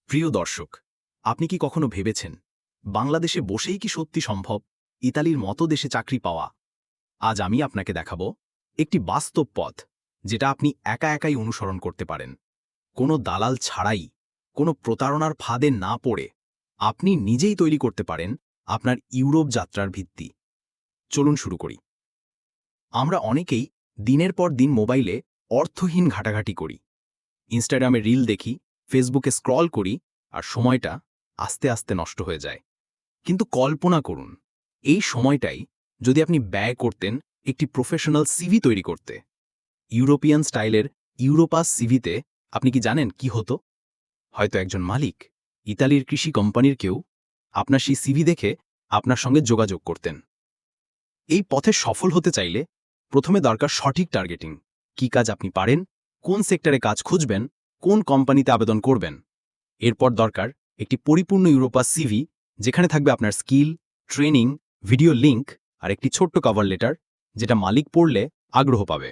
প্রিয় দর্শক, আপনি কি কখনো ভেবেছেন বাংলাদেশে বসেই কি সত্যি সম্ভব ইতালির মতো দেশে চাকরি পাওয়া? আজ আমি আপনাকে দেখাবো একটি বাস্তব পথ, যেটা আপনি একা একাই অনুসরণ করতে পারেন। কোনো দালাল ছাড়াই, কোনো প্রতারণার ফাঁদে না পড়ে আপনি নিজেই তৈরি করতে পারেন আপনার ইউরোপ যাত্রার ভিত্তি। চলুন শুরু করি। আমরা অনেকেই দিনের পর দিন মোবাইলে অর্থহীন ঘাটাঘাটি করি। ইনস্টাগ্রামে রিল দেখি, ফেসবুকে স্ক্রল করি, আর সময়টা আস্তে আস্তে নষ্ট হয়ে যায়। কিন্তু কল্পনা করুন, এই সময়টাই যদি আপনি ব্যয় করতেন একটি প্রফেশনাল সিভি তৈরি করতে। ইউরোপিয়ান স্টাইলের ইউরোপাস সিভিতে আপনি কি জানেন কি হতো? হয়তো একজন মালিক, ইতালির কৃষি কোম্পানির কেউ আপনার সেই সিভি দেখে আপনার সঙ্গে যোগাযোগ করতেন। এই পথে সফল হতে চাইলে প্রথমে দরকার সঠিক টার্গেটিং। কি কাজ আপনি পারেন, কোন সেক্টরে কাজ খুঁজবেন, কোন কোম্পানিতে আবেদন করবেন। এরপর দরকার একটি পরিপূর্ণ ইউরোপাস সিভি, যেখানে থাকবে আপনার স্কিল, ট্রেনিং, ভিডিও লিঙ্ক আর একটি ছোট্ট কভার লেটার, যেটা মালিক পড়লে আগ্রহ পাবে।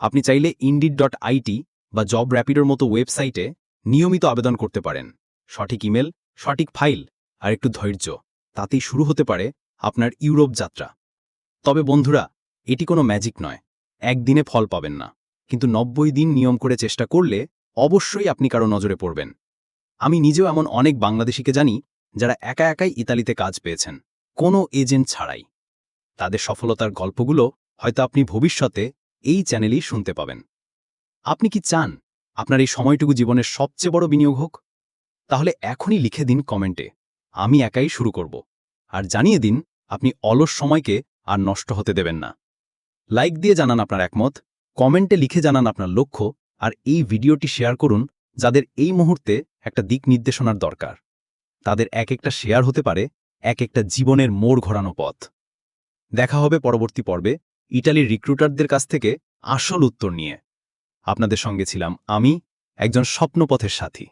আপনি চাইলে Indeed.it বা জব র্যাপিডোর মতো ওয়েবসাইটে নিয়মিত আবেদন করতে পারেন। সঠিক ইমেল, সঠিক ফাইল আর একটু ধৈর্য, তাতেই শুরু হতে পারে আপনার ইউরোপ যাত্রা। তবে বন্ধুরা, এটি কোনো ম্যাজিক নয়, একদিনে ফল পাবেন না, কিন্তু 90 দিন নিয়ম করে চেষ্টা করলে অবশ্যই আপনি কারো নজরে পড়বেন। আমি নিজেও এমন অনেক বাংলাদেশিকে জানি যারা একা একাই ইতালিতে কাজ পেয়েছেন, কোনো এজেন্ট ছাড়াই। তাদের সফলতার গল্পগুলো হয়তো আপনি ভবিষ্যতে এই চ্যানেলেই শুনতে পাবেন। আপনি কি চান আপনার এই সময়টুকু জীবনের সবচেয়ে বড় বিনিয়োগ হোক? তাহলে এখনই লিখে দিন কমেন্টে, আমি একাই শুরু করব। আর জানিয়ে দিন আপনি অলস সময়কে আর নষ্ট হতে দেবেন না। লাইক দিয়ে জানান আপনার একমত, কমেন্টে লিখে জানান আপনার লক্ষ্য, আর এই ভিডিওটি শেয়ার করুন যাদের এই মুহূর্তে একটা দিক নির্দেশনার দরকার। তাদের এক একটা শেয়ার হতে পারে এক একটা জীবনের মোড় ঘোরানো পথ। দেখা হবে পরবর্তী পর্বে ইটালির রিক্রুটারদের কাছ থেকে আসল উত্তর নিয়ে। আপনাদের সঙ্গে ছিলাম আমি, একজন স্বপ্নপথের সাথী।